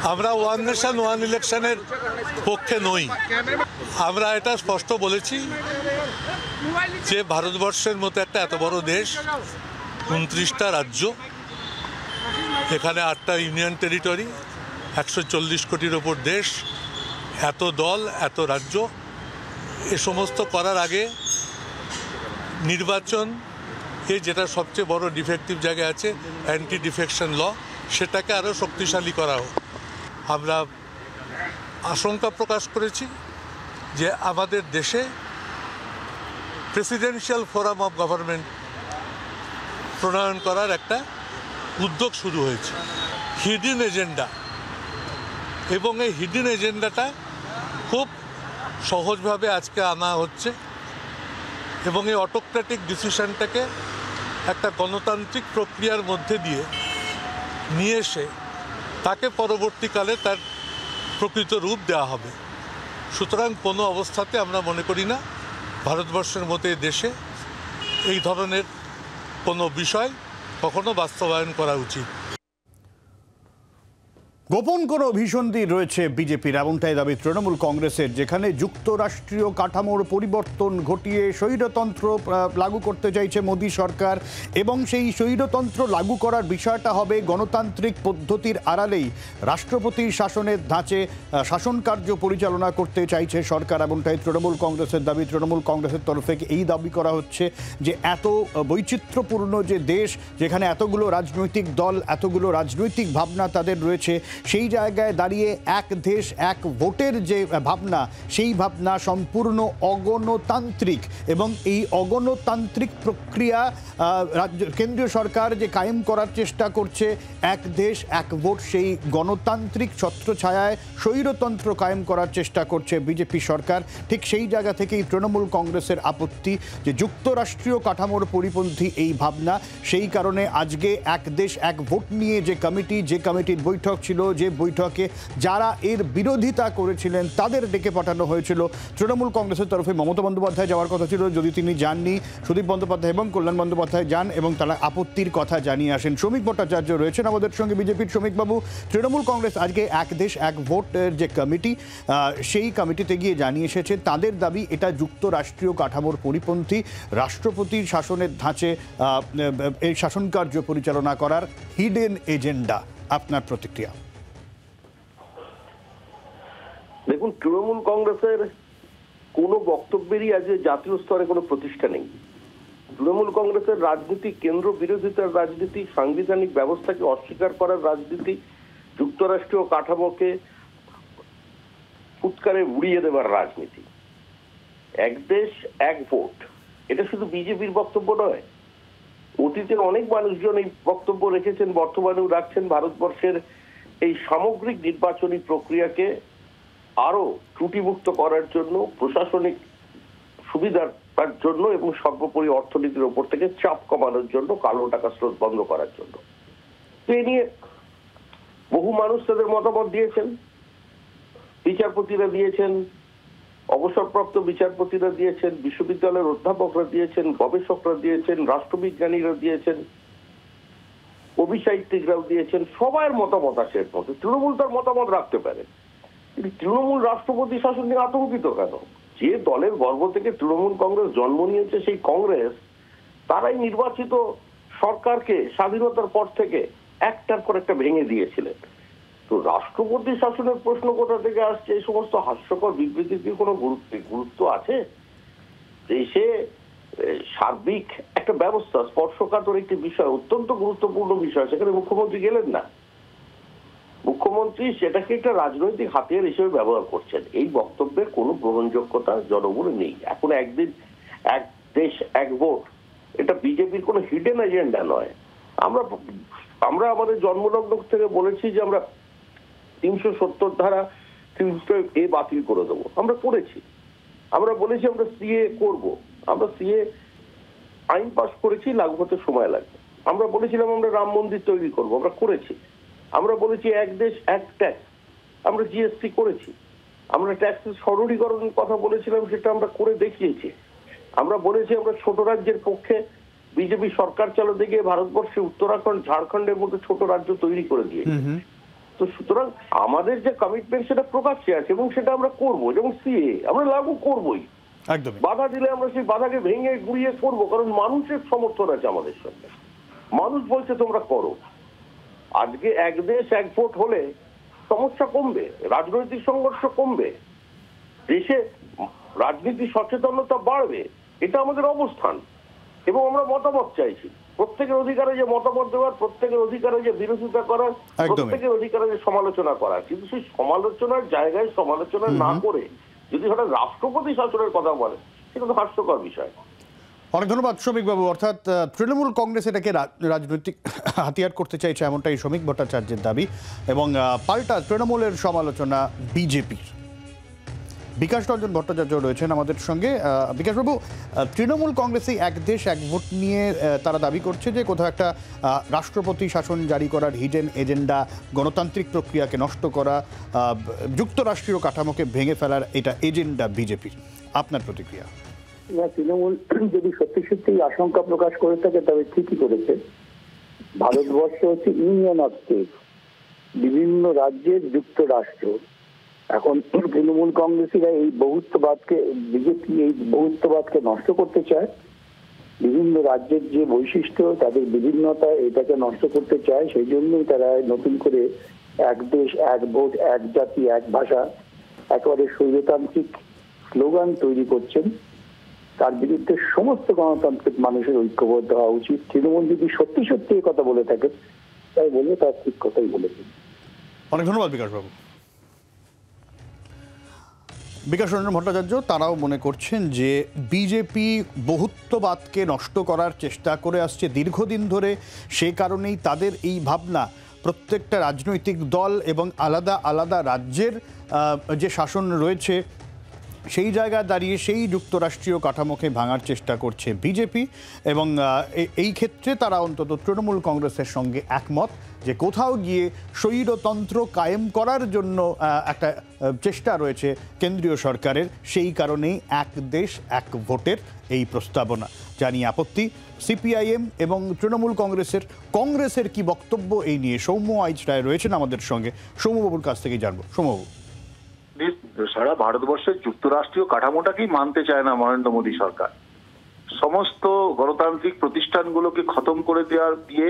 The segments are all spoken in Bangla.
আমরা ওয়ান নেশন ওয়ান ইলেকশনের পক্ষে নই। আমরা এটা স্পষ্ট বলেছি যে ভারতবর্ষের মতো একটা এত বড় দেশ, 29টা রাজ্য, এখানে 8টা ইউনিয়ন টেরিটরি, 140 কোটির ওপর দেশ, এত দল, এত রাজ্য, এ সমস্ত করার আগে নির্বাচন যেটা সবচেয়ে বড় ডিফেক্টিভ জায়গায় আছে, অ্যান্টি ডিফেকশন ল, সেটাকে আরও শক্তিশালী করা হোক। আমরা আশঙ্কা প্রকাশ করেছি যে আমাদের দেশে প্রেসিডেন্সিয়াল ফোরাম অফ গভর্নমেন্ট প্রণয়ন করার একটা উদ্যোগ শুরু হয়েছে, হিডেন এজেন্ডা, এবং এই হিডেন এজেন্ডাটা খুব সহজভাবে আজকে আনা হচ্ছে এবং এই অটোক্রেটিক ডিসিশনটাকে একটা গণতান্ত্রিক প্রক্রিয়ার মধ্যে দিয়ে নিয়ে এসে তাকে পরবর্তীকালে তার প্রকৃত রূপ দেওয়া হবে। সুতরাং কোনো অবস্থাতে আমরা মনে করি না ভারতবর্ষের মতো এই দেশে এই ধরনের কোনো বিষয় কখনো বাস্তবায়ন করা উচিত। গোপন কোনো অভিসন্ধি রয়েছে বিজেপির, এমনটাই দাবি তৃণমূল কংগ্রেসের, যেখানে যুক্তরাষ্ট্রীয় কাঠামোর পরিবর্তন ঘটিয়ে স্বৈরতন্ত্র লাগু করতে চাইছে মোদী সরকার, এবং সেই স্বৈরতন্ত্র লাগু করার বিষয়টা হবে গণতান্ত্রিক পদ্ধতির আড়ালেই রাষ্ট্রপতির শাসনের ধাঁচে শাসন কার্য পরিচালনা করতে চাইছে সরকার, এমনটাই তৃণমূল কংগ্রেসের দাবি। তৃণমূল কংগ্রেসের তরফ থেকে এই দাবি করা হচ্ছে যে এত বৈচিত্র্যপূর্ণ যে দেশ, যেখানে এতগুলো রাজনৈতিক দল, এতগুলো রাজনৈতিক ভাবনা তাদের রয়েছে, সেই জায়গায় দাঁড়িয়ে এক দেশ এক ভোটের যে ভাবনা, সেই ভাবনা সম্পূর্ণ অগণতান্ত্রিক, এবং এই অগণতান্ত্রিক প্রক্রিয়া কেন্দ্রীয় সরকার যে কায়েম করার চেষ্টা করছে, এক দেশ এক ভোট, সেই গণতান্ত্রিক ছত্রছায়ায় স্বৈরতন্ত্র কায়েম করার চেষ্টা করছে বিজেপি সরকার। ঠিক সেই জায়গা থেকেই তৃণমূল কংগ্রেসের আপত্তি যে যুক্তরাষ্ট্রীয় কাঠামোর পরিপন্থী এই ভাবনা, সেই কারণে আজকে এক দেশ এক ভোট নিয়ে যে কমিটির বৈঠক ছিল, যে বৈঠকে যারা এর বিরোধিতা করেছিলেন তাদের ডেকে পাঠানো হয়েছিল। তৃণমূল কংগ্রেসের তরফে মমতা বন্দ্যোপাধ্যায় যাওয়ার কথা ছিল, যদি তিনি যাননি, সুদীপ বন্দ্যোপাধ্যায় এবং কল্যাণ বন্দ্যোপাধ্যায় যান এবং তারা আপত্তির কথা জানিয়ে আসেন। শ্রমিক ভট্টাচার্য রয়েছেন আমাদের সঙ্গে, বিজেপির শ্রমিকবাবু। তৃণমূল কংগ্রেস আজকে এক দেশ এক ভোটের যে কমিটি, সেই কমিটিতে গিয়ে জানিয়ে এসেছে তাদের দাবি এটা যুক্তরাষ্ট্রীয় কাঠামোর পরিপন্থী, রাষ্ট্রপতির শাসনের ধাঁচে এই শাসন কার্য পরিচালনা করার হিডেন এজেন্ডা। আপনার প্রতিক্রিয়া? দেখুন, তৃণমূল কংগ্রেসের কোনো বক্তব্যেরই আজ জাতীয় স্তরে কোনো প্রতিষ্ঠা নেই। তৃণমূল কংগ্রেসের রাজনীতি কেন্দ্র বিরোধিতার রাজনীতি, সাংবিধানিক ব্যবস্থাকে অস্বীকার করার রাজনীতি, যুক্তরাষ্ট্রীয় কাঠামোকে ফুৎকারে উড়িয়ে দেবার রাজনীতি। এক দেশ এক ভোট, এটা শুধু বিজেপির বক্তব্য নয়, অতীতের অনেক মানুষজন এই বক্তব্য রেখেছেন, বর্তমানেও রাখছেন। ভারতবর্ষের এই সামগ্রিক নির্বাচনী প্রক্রিয়াকে আরো ত্রুটিমুক্ত করার জন্য, প্রশাসনিক সুবিধার জন্য এবং সর্বোপরি অর্থনীতির উপর থেকে চাপ কমানোর জন্য, কালো টাকা স্রোত বন্ধ করার জন্য। তো এ নিয়ে বহু মানুষ তাদের মতামত দিয়েছেন, বিচারপতিরা দিয়েছেন, অবসরপ্রাপ্ত বিচারপতিরা দিয়েছেন, বিশ্ববিদ্যালয়ের অধ্যাপকরা দিয়েছেন, গবেষকরা দিয়েছেন, রাষ্ট্রবিজ্ঞানীরা দিয়েছেন, অভিসাহিত্যিকরাও দিয়েছেন। সবার মতামত আছে এর মধ্যে। তৃণমূল তার মতামত রাখতে পারে, কিন্তু তৃণমূল রাষ্ট্রপতি শাসন নিয়ে আতঙ্কিত কেন? যে দলের গর্ভ থেকে তৃণমূল কংগ্রেস জন্ম নিয়েছে, সেই কংগ্রেস তারাই নির্বাচিত সরকারকে স্বাধীনতার পর থেকে একটার পর একটা ভেঙে দিয়েছিলেন। তো রাষ্ট্রপতি শাসনের প্রশ্ন কোথা থেকে আসছে? এই সমস্ত হাস্যকর বিবৃতির কি কোনো গুরুত্ব আছে? দেশে সার্বিক একটা ব্যবস্থা, স্পর্শকাতর একটি বিষয়, অত্যন্ত গুরুত্বপূর্ণ বিষয়, সেখানে মুখ্যমন্ত্রী গেলেন না। মুখ্যমন্ত্রী সেটাকে একটা রাজনৈতিক হাতিয়ার হিসেবে ব্যবহার করছেন। এই বক্তব্যের কোনো গ্রহণযোগ্যতা জনগণের নেই। এখন একদিন এক দেশ এক ভোট, এটা বিজেপির কোনো হিডেন এজেন্ডা নয়। আমরা আমাদের জন্মলগ্ন থেকে বলেছি যে আমরা 370 ধারা 300A বাতিল করে দেবো, আমরা করেছি। আমরা বলেছি আমরা সিএ করব, আমরা সিএ আইন পাস করেছি, লাগু হতে সময় লাগবে। আমরা বলেছিলাম আমরা রাম মন্দির তৈরি করব, আমরা করেছি। আমরা বলেছি এক দেশ এক ট্যাক্স, আমরা জিএসটি করেছি। আমরা ট্যাক্সের সরলীকরণের কথা বলেছিলাম, সেটা আমরা করে দেখিয়েছি। আমরা বলেছি আমরা ছোট রাজ্যের পক্ষে, বিজেপি সরকার চালাতে গিয়ে ভারতবর্ষে উত্তরাখণ্ড, ঝাড়খণ্ডের মতো ছোট রাজ্য তৈরি করে দিয়েছে। তো সুতরাং আমাদের যে কমিটমেন্ট সেটা প্রকাশ্যে আছে এবং সেটা আমরা করবো, যেমন সিএ আমরা লাগু করবোই। একদম বাধা দিলে আমরা সেই বাধাকে ভেঙে গুড়িয়ে করবো, কারণ মানুষের সমর্থন আছে আমাদের সঙ্গে। মানুষ বলছে তোমরা করো। আজকে এক দেশ এক ভোট হলে সমস্যা কমবে, রাজনৈতিক সংঘর্ষ কমবে, দেশে রাজনীতি সচেতনতা বাড়বে, এটা আমাদের অবস্থান। এবং আমরা মতামত চাইছি, প্রত্যেকের অধিকারে যে মতামত দেওয়ার, প্রত্যেকের অধিকারে যে বিরোধিতা করার, প্রত্যেকের অধিকারে যে সমালোচনা করার। কিন্তু সেই সমালোচনার জায়গায় সমালোচনা না করে যদি হঠাৎ রাষ্ট্রপতি শাসনের কথা বলে, সেটা তো হাস্যকর বিষয়। অনেক ধন্যবাদ শ্রমিক বাবু। অর্থাৎ তৃণমূল কংগ্রেস এটাকে রাজনৈতিক হাতিয়ার করতে চাইছে, এমনটাই শ্রমিক ভট্টাচার্যের দাবি, এবং পাল্টা তৃণমূলের সমালোচনা বিজেপির। বিকাশ রঞ্জন ভট্টাচার্য রয়েছেন আমাদের সঙ্গে। বিকাশবাবু, তৃণমূল কংগ্রেসে এক দেশ এক ভোট নিয়ে তারা দাবি করছে যে কোথাও একটা রাষ্ট্রপতি শাসন জারি করার হিডেন এজেন্ডা, গণতান্ত্রিক প্রক্রিয়াকে নষ্ট করা, যুক্তরাষ্ট্রীয় কাঠামোকে ভেঙে ফেলার এটা এজেন্ডা বিজেপির। আপনার প্রতিক্রিয়া? তৃণমূল যদি সত্যি সত্যি আশঙ্কা প্রকাশ করে থাকে তবে ঠিকই করেছে। ভারতবর্ষ হচ্ছে ইউনিয়ন অফ স্টেট, বিভিন্ন রাজ্যের যুক্তরাষ্ট্র। এখন তৃণমূল কংগ্রেসীরা এই বহুত্ববাদকে, বিজেপি এই বহুত্ববাদকে নষ্ট করতে চায়। বিভিন্ন রাজ্যের যে বৈশিষ্ট্য, তাদের বিভিন্নতা, এটাকে নষ্ট করতে চায়। সেই জন্যই তারা নতুন করে এক দেশ এক ভোট এক জাতি এক ভাষা, একেবারে স্বৈরতান্ত্রিক স্লোগান তৈরি করছেন। তার বিরুদ্ধে সমস্ত গণতান্ত্রিক মানুষের ঐক্যবদ্ধ হওয়া উচিত। তৃণমূল যদি সত্যি সত্যি এই কথা বলে থাকে, তাই বলে তার ঠিক কথাই বলেছেন। অনেক ধন্যবাদ বিকাশবাবু। বিকাশ রঞ্জন ভট্টাচার্য তারাও মনে করছেন যে বিজেপি বহুত্ববাদকে নষ্ট করার চেষ্টা করে আসছে দীর্ঘদিন ধরে। সে কারণেই তাদের এই ভাবনা, প্রত্যেকটা রাজনৈতিক দল এবং আলাদা আলাদা রাজ্যের যে শাসন রয়েছে সেই জায়গায় দাঁড়িয়ে সেই যুক্তরাষ্ট্রীয় কাঠামোকে ভাঙার চেষ্টা করছে বিজেপি। এবং এই ক্ষেত্রে তারা অন্তত তৃণমূল কংগ্রেসের সঙ্গে একমত যে কোথাও গিয়ে স্বৈরতন্ত্র কায়েম করার জন্য একটা চেষ্টা রয়েছে কেন্দ্রীয় সরকারের। সেই কারণেই এক দেশ এক ভোটের এই প্রস্তাবনা। জানি আপত্তি সিপিআইএম এবং তৃণমূল কংগ্রেসের কি বক্তব্য এই নিয়ে? সৌম্য আইচ রায় রয়েছেন আমাদের সঙ্গে, সৌম্যবাবুর কাছ থেকেই জানবো। সৌম্যবাবু, সারা ভারতবর্ষের যুক্তরাষ্ট্রীয় কাঠামোটাকেই মানতে চায় না নরেন্দ্র মোদী সরকার। সমস্ত গণতান্ত্রিক প্রতিষ্ঠানগুলোকে খতম করে দিয়ে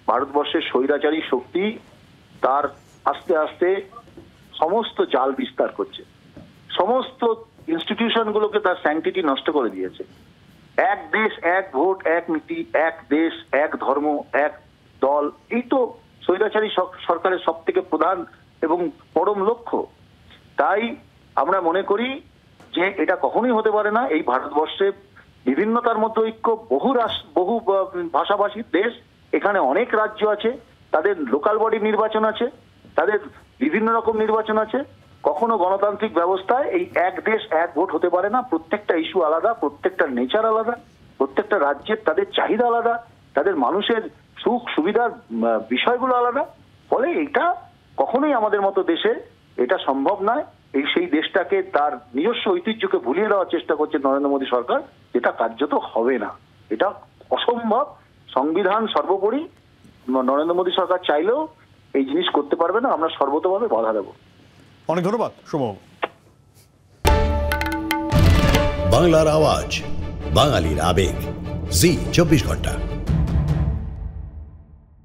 ভারতবর্ষের স্বৈরাচারী শক্তি তার আস্তে আস্তে সমস্ত জাল বিস্তার করছে। সমস্ত ইনস্টিটিউশনগুলোকে তার স্যাংটিটি নষ্ট করে দিয়েছে। এক দেশ এক ভোট এক নীতি, এক দেশ এক ধর্ম এক দল, এই তো স্বৈরাচারী সরকারের সব থেকে প্রধান এবং পরম লক্ষ্য। তাই আমরা মনে করি যে এটা কখনোই হতে পারে না। এই ভারতবর্ষে বিভিন্নতার মধ্যে ঐক্য, বহু ভাষাভাষীর দেশ, এখানে অনেক রাজ্য আছে, তাদের লোকাল বডি নির্বাচন আছে, তাদের বিভিন্ন রকম নির্বাচন আছে। কখনো গণতান্ত্রিক ব্যবস্থায় এই এক দেশ এক ভোট হতে পারে না। প্রত্যেকটা ইস্যু আলাদা, প্রত্যেকটা নেচার আলাদা, প্রত্যেকটা রাজ্যের তাদের চাহিদা আলাদা, তাদের মানুষের সুখ সুবিধার বিষয়গুলো আলাদা। ফলে এটা কখনোই আমাদের মতো দেশে এটা সম্ভব নয়। সেই দেশটাকে তার নিজস্ব ঐতিহ্যকে ভুলিয়ে দেওয়ার চেষ্টা করছে নরেন্দ্র মোদী সরকার, যেটা কার্যত হবে না, এটা অসম্ভব। সংবিধান সর্বোপরি, নরেন্দ্র মোদী সরকার চাইলেও এই জিনিস করতে পারবে না। আমরা সর্বতভাবে বাধা দেব। অনেক ধন্যবাদ সৌম্য। বাংলার আওয়াজ, বাঙালির আবেগ, জি 24 ঘন্টা।